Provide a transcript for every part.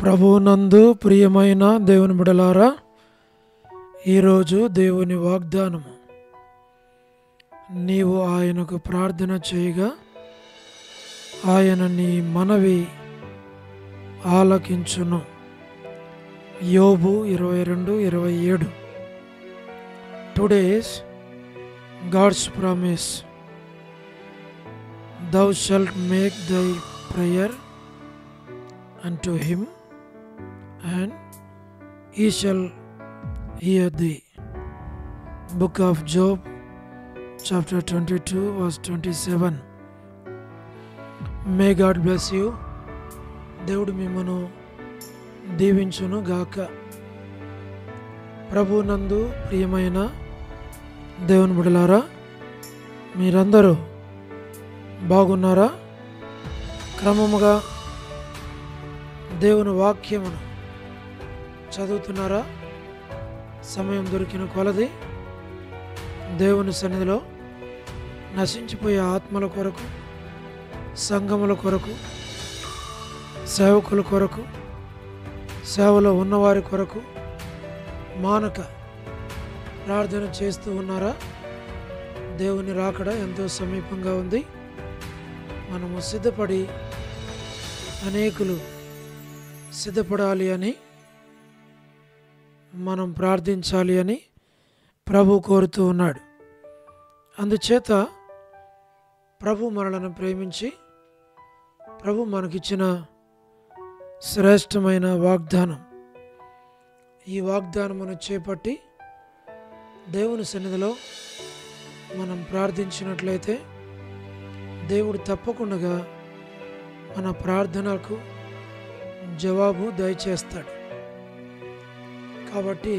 ప్రభువునందు ప్రియమైన దేవుని బిడలారా, ఈరోజు దేవుని వాగ్దానము, నీవు ఆయనకు ప్రార్థన చేయగా ఆయన నీ మనవి ఆలకించును. యోబు 22:27. Today's God's promise, thou shalt make thy prayer unto him and he shall hear thee. Book of Job chapter 22 verse 27. May God bless you. దేవుడు మిమ్మను దీవించును గాక. ప్రభునందు ప్రియమైన దేవుని బిడ్డలారా, మీరందరూ బాగున్నారా? క్రమముగా దేవుని వాక్యమును చదువుతున్నారా? సమయం దొరికిన కొలది దేవుని సన్నిధిలో నశించిపోయే ఆత్మల కొరకు, సంఘముల కొరకు, సేవకుల కొరకు, సేవలో ఉన్నవారి కొరకు మానక ప్రార్థన చేస్తూ ఉన్నారా? దేవుని రాకడ ఎంతో సమీపంగా ఉంది. మనము సిద్ధపడి, అనేకులు సిద్ధపడాలి అని, మనం ప్రార్థించాలి అని ప్రభు కోరుతూ ఉన్నాడు. అందుచేత ప్రభు మనలను ప్రేమించి, ప్రభు మనకిచ్చిన శ్రేష్టమైన వాగ్దానం, ఈ వాగ్దానమును చేపట్టి దేవుని సన్నిధిలో మనం ప్రార్థించినట్లయితే దేవుడు తప్పకుండా మన ప్రార్థనకు జవాబు దయచేస్తాడు. కాబట్టి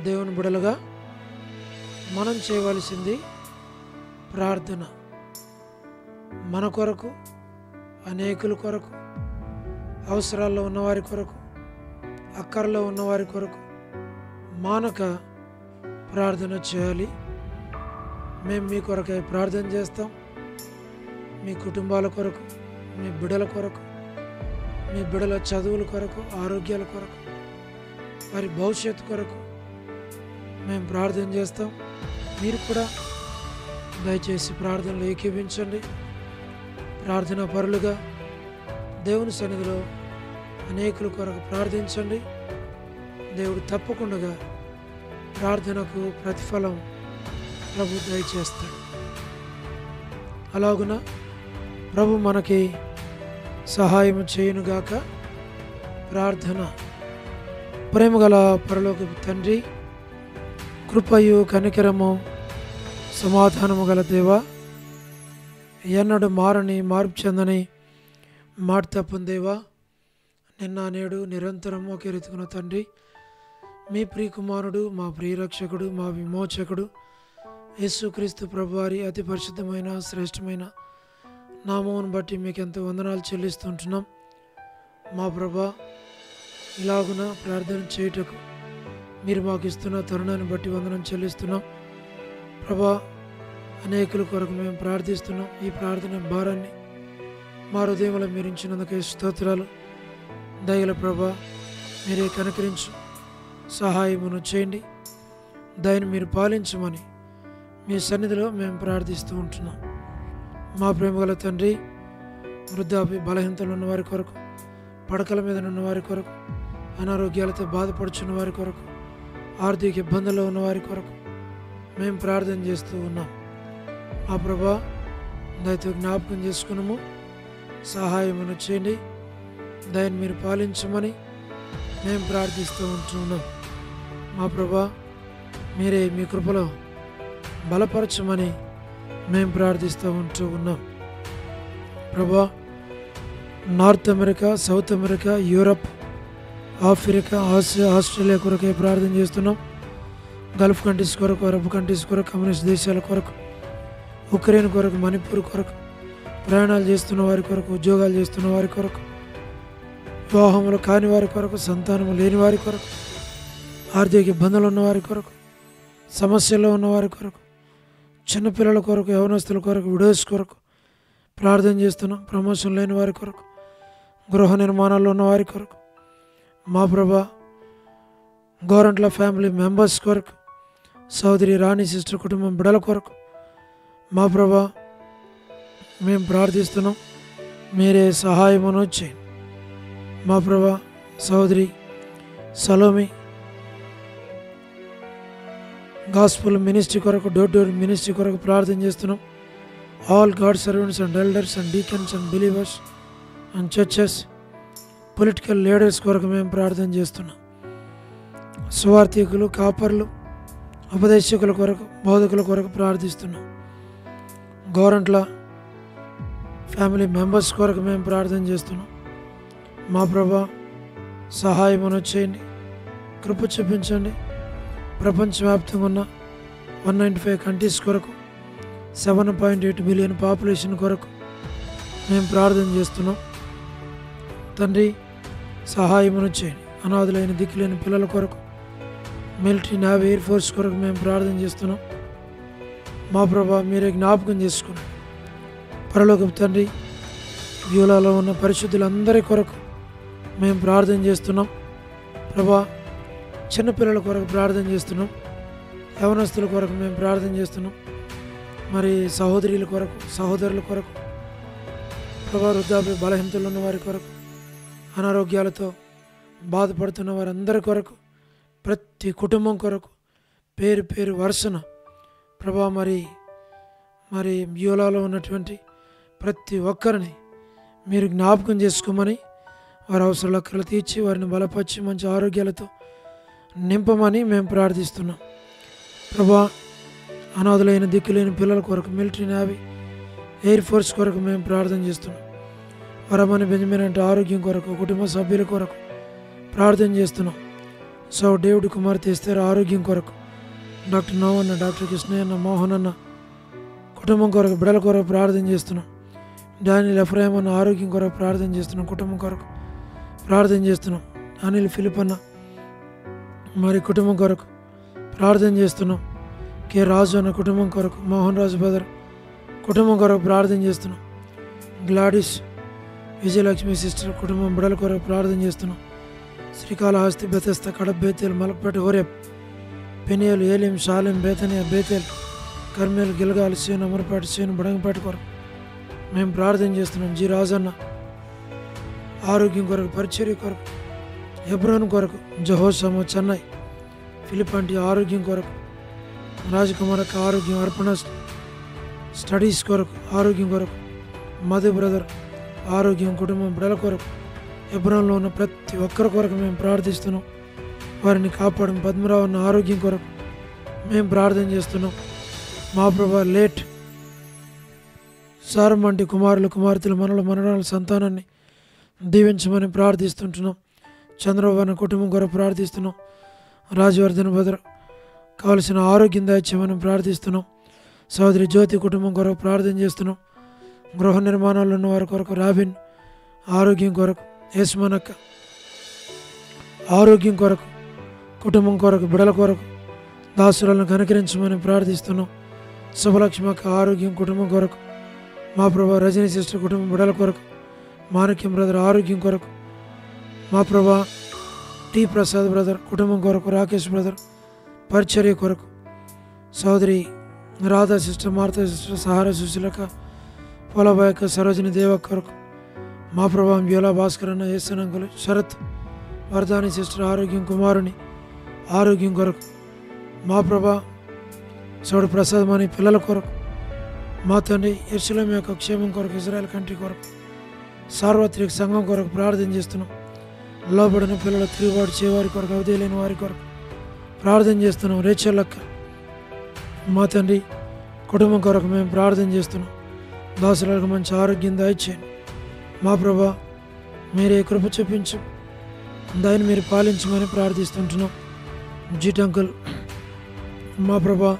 దేవుని బిడలుగా మనం చేయవలసింది ప్రార్థన. మన కొరకు, అనేకుల కొరకు, అవసరాల్లో ఉన్నవారి కొరకు, అక్కరలో ఉన్నవారి కొరకు మానక ప్రార్థన చేయాలి. మేము మీ కొరకై ప్రార్థన చేస్తాం. మీ కుటుంబాల కొరకు, మీ బిడల కొరకు, మీ బిడల చదువుల కొరకు, ఆరోగ్యాల కొరకు, వారి భవిష్యత్తు కొరకు మేము ప్రార్థన చేస్తాం. మీరు కూడా దయచేసి ప్రార్థనలు ఏకీభించండి. ప్రార్థనా పరులుగా దేవుని సన్నిధిలో అనేకుల కొరకు ప్రార్థించండి. దేవుడు తప్పకుండా ప్రార్థనకు ప్రతిఫలం ప్రభు దయచేస్తాడు. అలాగున ప్రభు మనకి సహాయం చేయునుగాక. ప్రార్థన. ప్రేమగల పరలోకపు తండ్రి, కృపయు కనికరము సమాధానము గల దేవా, ఎన్నడు మారని, మార్పు చెందని, మాట తప్పని దేవా, నిన్న నేడు నిరంతరం ఒకే రీతికున్న తండ్రి, మీ ప్రియకుమారుడు, మా ప్రియరక్షకుడు, మా విమోచకుడు యేసుక్రీస్తు ప్రభువారి అతి పరిశుద్ధమైన, శ్రేష్టమైన నామమును బట్టి మీకు ఎంతో వందనాలు చెల్లిస్తుంటున్నాం. మా ప్రభా, ఇలాగున ప్రార్థన చేయుటకు మీరు మాకు ఇస్తున్న తరుణాన్ని బట్టి వందనం చెల్లిస్తున్నాం. ప్రభా, అనేకుల కొరకు మేము ప్రార్థిస్తున్నాం. ఈ ప్రార్థన భారాన్ని మా హృదయంలో మీరు ఇచ్చినందుకే స్తోత్రాలు. దయగల ప్రభా, మీరే కనికరించు, సహాయమును చేయండి. దయను మీరు పాలించమని మీ సన్నిధిలో మేము ప్రార్థిస్తూ ఉంటున్నాం. మా ప్రేమగల తండ్రి, వృద్ధాప్య బలహీనతలు ఉన్న వారి కొరకు, పడకల మీద ఉన్న వారి కొరకు, అనారోగ్యాలతో బాధపడుచున్న వారి కొరకు, ఆర్థిక ఇబ్బందుల్లో ఉన్న వారి కొరకు మేము ప్రార్థన చేస్తూ ఉన్నాం. మా ప్రభా, దయతో జ్ఞాపకం చేసుకున్నాము, సహాయమును చేయండి. దయను మీరు పాలించమని మేము ప్రార్థిస్తూ ఉంటున్నాం. మా ప్రభా, మీరే మీ కృపలో బలపరచమని మేము ప్రార్థిస్తూ ఉంటూ ఉన్నాం. ప్రభా, north America, south America, Europe, Africa, Asia, Australia కొరకే ప్రార్థన చేస్తున్నాం. గల్ఫ్ కంట్రీస్ కొరకు, అరబ్ కంట్రీస్ కొరకు, కమ్యూనిస్ట్ దేశాల కొరకు, ఉక్రెయిన్ కొరకు, మణిపూర్ కొరకు, ప్రయాణాలు చేస్తున్న వారి కొరకు, ఉద్యోగాలు చేస్తున్న వారి కొరకు, వివాహములు కాని వారి కొరకు, సంతానము లేని వారి కొరకు, ఆర్థిక ఇబ్బందులు ఉన్న వారి కొరకు, సమస్యల్లో ఉన్న వారి కొరకు, చిన్నపిల్లల కొరకు, యవనస్తుల కొరకు, విడోస్ కొరకు ప్రార్థన చేస్తున్నాం. ప్రమోషన్ లేని వారి కొరకు, గృహ నిర్మాణాల్లో ఉన్న వారి కొరకు, మా ప్రభా గోరంట్ల ఫ్యామిలీ మెంబర్స్ కొరకు, సోదరి రాణి సిస్టర్ కుటుంబం బిడల కొరకు మా ప్రభా మేము ప్రార్థిస్తున్నాం. మీరే సహాయమును చేయండి. మా ప్రభా సోదరి సలోమి గాస్పుల్ మినిస్ట్రీ కొరకు, డోర్ డోర్ మినిస్ట్రీ కొరకు ప్రార్థన చేస్తున్నాం. All God servants and elders and deacons and believers and churches, political leaders కొరకు మేము ప్రార్థన చేస్తున్నాం. సువార్థికులు, కాపర్లు, ఉపదేశకుల కొరకు, బోధకుల కొరకు ప్రార్థిస్తున్నాం. గోరంట్ల ఫ్యామిలీ మెంబర్స్ కొరకు మేము ప్రార్థన చేస్తున్నాం. మా ప్రభా సహాయమును చేయండి, కృప చూపించండి. ప్రపంచవ్యాప్తంగా ఉన్న 195 కంట్రీస్ కొరకు, 7.8 బిలియన్ పాపులేషన్ కొరకు మేము ప్రార్థన చేస్తున్నాం. తండ్రి సహాయమును చేయండి. అనాథులైన దిక్కులేని పిల్లల కొరకు, మిలిటరీ, నేవీ, ఎయిర్ ఫోర్స్ కొరకు మేము ప్రార్థన చేస్తున్నాం. మా ప్రభా మీరే జ్ఞాపకం చేసుకున్నాం. పరలోకపు తండ్రి వ్యూలాలో ఉన్న పరిశుద్ధులందరి కొరకు మేము ప్రార్థన చేస్తున్నాం. ప్రభా చిన్నపిల్లల కొరకు ప్రార్థన చేస్తున్నాం. యవనస్తుల కొరకు మేము ప్రార్థన చేస్తున్నాం. మరి సహోదరుల కొరకు, సహోదరుల కొరకు, ప్రభా వృద్ధాప్య బలహీనతలు ఉన్న వారి కొరకు, అనారోగ్యాలతో బాధపడుతున్న వారందరి కొరకు, ప్రతి కుటుంబం కొరకు పేరు పేరు వరుసన ప్రభా మరి వ్యూలాలో ఉన్నటువంటి ప్రతి ఒక్కరిని మీరు జ్ఞాపకం చేసుకోమని, వారి అవసరాలు తీర్చి వారిని బలపరిచి మంచి ఆరోగ్యాలతో నింపమని మేము ప్రార్థిస్తున్నాం. ప్రభా అనాథులైన దిక్కులేని పిల్లల కొరకు, మిలిటరీ, నేవీ, ఎయిర్ ఫోర్స్ కొరకు మేము ప్రార్థన చేస్తున్నాం. వరమని బెంజమిన్ అంటే ఆరోగ్యం కొరకు, కుటుంబ సభ్యుల కొరకు ప్రార్థన చేస్తున్నాం. సో డేవిడ్ కుమార్తె ఎస్తేర్ ఆరోగ్యం కొరకు, డాక్టర్ నోవన్న, డాక్టర్ కృష్ణయ్య, మోహన్ అన్న కుటుంబం కొరకు, బిడల కొరకు ప్రార్థన చేస్తున్నాం. డానియల్ ఎఫ్రాయిం అన్న ఆరోగ్యం కొరకు ప్రార్థన చేస్తున్నాం. కుటుంబం కొరకు ప్రార్థన చేస్తున్నాం. అనిల్ ఫిలిప్ అన్న మరి కుటుంబం కొరకు ప్రార్థన చేస్తున్నాం. కె రాజు అన్న కుటుంబం కొరకు, మోహన్ రాజు బ్రదర్ కుటుంబం కొరకు ప్రార్థన చేస్తున్నాం. గ్లాడిస్ విజయలక్ష్మి సిస్టర్ కుటుంబం బిడల కొరకు ప్రార్థన చేస్తున్నాం. శ్రీకాళహస్తి, బెతెస్త, కడప, బేతేల్, మలక్పేట, హోరేప్, పెనియల్, ఏలిం, షాలెం, బేతనియా, బేతేల్, కర్మేల్, గిల్గాల్, సేను, అమరపేట, సేను, బడంగపేట కొరకు మేము ప్రార్థన చేస్తున్నాం. జి రాజన్న ఆరోగ్యం కొరకు, పరిచర్య కొరకు, హెబ్రోన్ కొరకు, జహోషము, చెన్నై, ఫిలిప్ ఆరోగ్యం కొరకు, రాజకుమారక ఆరోగ్యం, అర్పణ స్టడీస్ కొరకు ఆరోగ్యం కొరకు, మధు బ్రదర్ ఆరోగ్యం, కుటుంబం బిడల కొరకు, హెబ్రోన్లో ఉన్న ప్రతి ఒక్కరి కొరకు మేము ప్రార్థిస్తున్నాం. వారిని కాపాడడం. పద్మరావు ఉన్న ఆరోగ్యం కొరకు మేము ప్రార్థన చేస్తున్నాం. మా ప్రభా లేట్ సారం వంటి కుమారులు, కుమార్తెలు, మనరాల సంతానాన్ని దీవించమని ప్రార్థిస్తుంటున్నాం. చంద్రబాబు అన్న కుటుంబం కొరకు ప్రార్థిస్తున్నాం. రాజవర్ధన్ భద్ర కావలసిన ఆరోగ్యం దయచేయమని ప్రార్థిస్తున్నాం. సోదరి జ్యోతి కుటుంబం కొరకు ప్రార్థన చేస్తున్నాం. గృహ నిర్మాణాలు ఉన్న వారి కొరకు, రాబిన్ ఆరోగ్యం కొరకు, యశ్మనక్క ఆరోగ్యం కొరకు, కుటుంబం కొరకు, బిడల కొరకు దాసురాలను కనుకరించమని ప్రార్థిస్తున్నాం. శుభలక్ష్మక్క ఆరోగ్యం, కుటుంబం కొరకు, మా ప్రభా రజనీ సిస్టర్ కుటుంబం బిడల కొరకు, మాణిక్యం బ్రదర్ ఆరోగ్యం కొరకు, మా ప్రభా టి ప్రసాద్ బ్రదర్ కుటుంబం కొరకు, రాకేష్ బ్రదర్ పరిచర్య కొరకు, సోదరి రాధా సిస్టర్, మార్తా సిస్టర్, సహార సుశీలక, పోలబాయక, సరోజిని దేవ కొరకు, మా ప్రభా యోలా భాస్కర్ అన్న, ఏసనంకులు, శరత్ వర్ధాని సిస్టర్ ఆరోగ్యం, కుమారుని ఆరోగ్యం కొరకు, మా ప్రభా సోడు ప్రసాద్ మని పిల్లల కొరకు, మా తండ్రి యెరూషలేము యొక్క క్షేమం కొరకు, ఇజ్రాయెల్ కంట్రీ కొరకు, సార్వత్రిక సంఘం కొరకు ప్రార్థన చేస్తున్నాం. లోబడిన పిల్లలు, తిరుగుబాటు చేయవారి కొరకు, అవధి లేని వారి కొరకు ప్రార్థన చేస్తున్నాం. రేచల్లక్క మా తండ్రి కుటుంబం కొరకు మేము ప్రార్థన చేస్తున్నాం. దాసులకు మంచి ఆరోగ్యం దయచేయండి. మా ప్రభా మీరే కృప చూపించు, దాన్ని మీరు పాలించమని ప్రార్థిస్తుంటున్నాం. జీటంకుల్ మా ప్రభా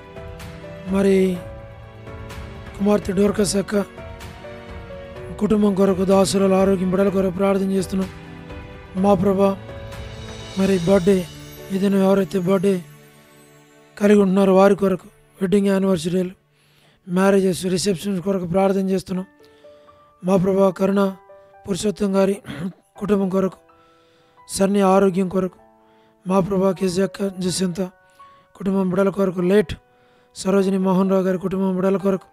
మరి కుమార్తె డోర్కస్ అక్క కుటుంబం కొరకు, దాసురాల ఆరోగ్యం, బిడల కొరకు ప్రార్థన చేస్తున్నాం. మా ప్రభా మరి బర్త్డే ఏదైనా ఎవరైతే బర్త్డే కలిగి ఉంటున్నారో వారి కొరకు, వెడ్డింగ్ యానివర్సరీలు, మ్యారేజెస్, రిసెప్షన్స్ కొరకు ప్రార్థన చేస్తున్నాం. మా ప్రభా కరుణ పురుషోత్తం గారి కుటుంబం కొరకు, సన్ని ఆరోగ్యం కొరకు, మా ప్రభా కేజక్క జసింత కుటుంబం బిడల కొరకు, లేట్ సరోజిని మోహన్ రావు గారి కుటుంబం బిడల కొరకు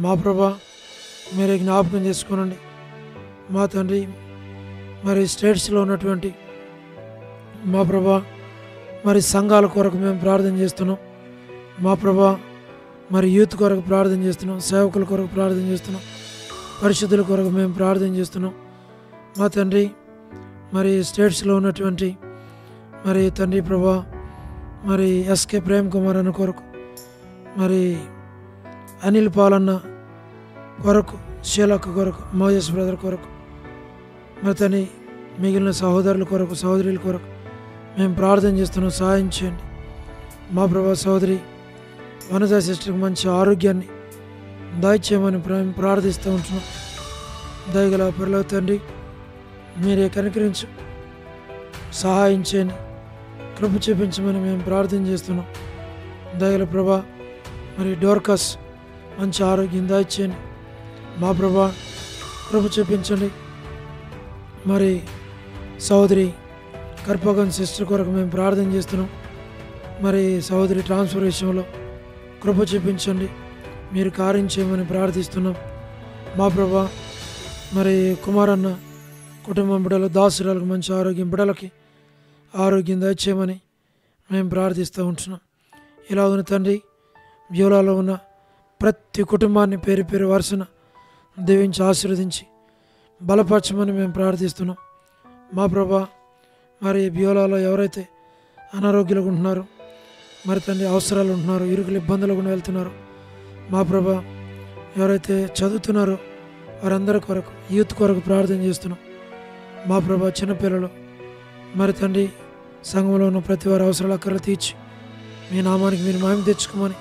మా ప్రభా మీరే జ్ఞాపకం చేసుకోనండి. మా తండ్రి మరి స్టేట్స్లో ఉన్నటువంటి మా ప్రభా మరి సంఘాల కొరకు మేము ప్రార్థన చేస్తున్నాం. మా ప్రభా మరి యూత్ కొరకు ప్రార్థన చేస్తున్నాం, సేవకుల కొరకు ప్రార్థన చేస్తున్నాం, పరిశుద్ధుల కొరకు మేము ప్రార్థన చేస్తున్నాం. మా తండ్రి మరి స్టేట్స్లో ఉన్నటువంటి మరి తండ్రి ప్రభా మరి ఎస్కే ప్రేమ్ కుమార్ అన్న కొరకు, మరి అనిల్ పాలన్న కొరకు, షీలక్క కొరకు, మోజస్ బ్రదర్ కొరకు, మరి తని మిగిలిన సహోదరుల కొరకు, సహోదరుల కొరకు మేము ప్రార్థన చేస్తున్నాం. సహాయం చేయండి. మా ప్రభా సహోదరి వనజా సిస్టర్కి మంచి ఆరోగ్యాన్ని దయచేయమని ప్రార్థిస్తూ ఉంటున్నాం. దయగల పరలోక తండ్రి మీరే కనికరించు, సహాయం చేయండి, కృప చూపించమని మేము ప్రార్థన చేస్తున్నాం. దయగల ప్రభా మరి డోర్కస్ మంచి ఆరోగ్యం దయచేయండి. మా ప్రభా కృప చూపించండి. మరి సహోదరి కర్పగన్ సిస్టర్ కొరకు మేము ప్రార్థన చేస్తున్నాం. మరి సహోదరి ట్రాన్స్ఫర్ విషయంలో కృప చూపించండి, మీరు కార్యం చేయమని ప్రార్థిస్తున్నాం. మా ప్రభా మరి కుమారన్న కుటుంబం బిడ్డలు, దాసురాలకు మంచి ఆరోగ్యం, బిడ్డలకి ఆరోగ్యం దయచేయమని మేము ప్రార్థిస్తూ ఉంటున్నాం. ఇలా ఉన్న తండ్రి బ్యూలాలో ఉన్న ప్రతి కుటుంబాన్ని పేరు పేరు వరుసన దీవించి ఆశీర్వదించి బలపరచమని మేము ప్రార్థిస్తున్నాం. మా ప్రభా మరి బ్యూలాలో ఎవరైతే అనారోగ్యాలు ఉంటున్నారో, మరి తండ్రి అవసరాలు ఉంటున్నారో, ఇరుకులు ఇబ్బందులు కూడా వెళ్తున్నారు, మా ప్రభా ఎవరైతే చదువుతున్నారో వారందరి కొరకు, యూత్ కొరకు ప్రార్థన చేస్తున్నాం. మా ప్రభా చిన్నపిల్లలు మరి తండ్రి సంఘంలో ఉన్న ప్రతి వారి అవసరాలు అక్కర్లు తీర్చి మీ నామానికి మీరు మహిమ తెచ్చుకోమని,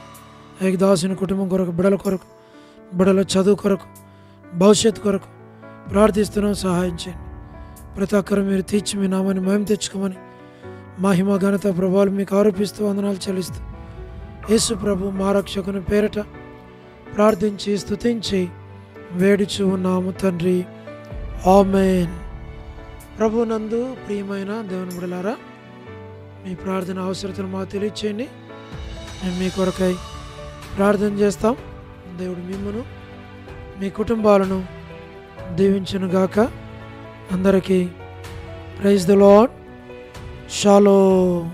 ఏకదాసుని కుటుంబం కొరకు, బిడల కొరకు, బిడల చదువు కొరకు, భవిష్యత్తు కొరకు ప్రార్థిస్తున్నాం. సహాయం చేయండి. ప్రతి ఒక్కరు మీరు తీర్చి మీ నామాన్ని మహిమ తెచ్చుకోమని, మహిమ ఘనత ప్రభావాలు మీకు ఆరోపిస్తూ వందనాలు చెల్లిస్తూ యేసు ప్రభు మా రక్షకుని పేరట ప్రార్థించి స్తుతించి వేడుచు ఉన్నాము తండ్రి. ఆమేన్. ప్రభు నందు ప్రియమైన దేవుని బిడ్డలారా, మీ ప్రార్థన అవసరతను మాకు తెలియచేయండి. మేము మీ కొరకై ప్రార్థన చేస్తాం. దేవుడు మిమ్మును మీ కుటుంబాలను దీవించునుగాక. అందరికీ ప్రైజ్ ది లార్డ్. షాలోమ్.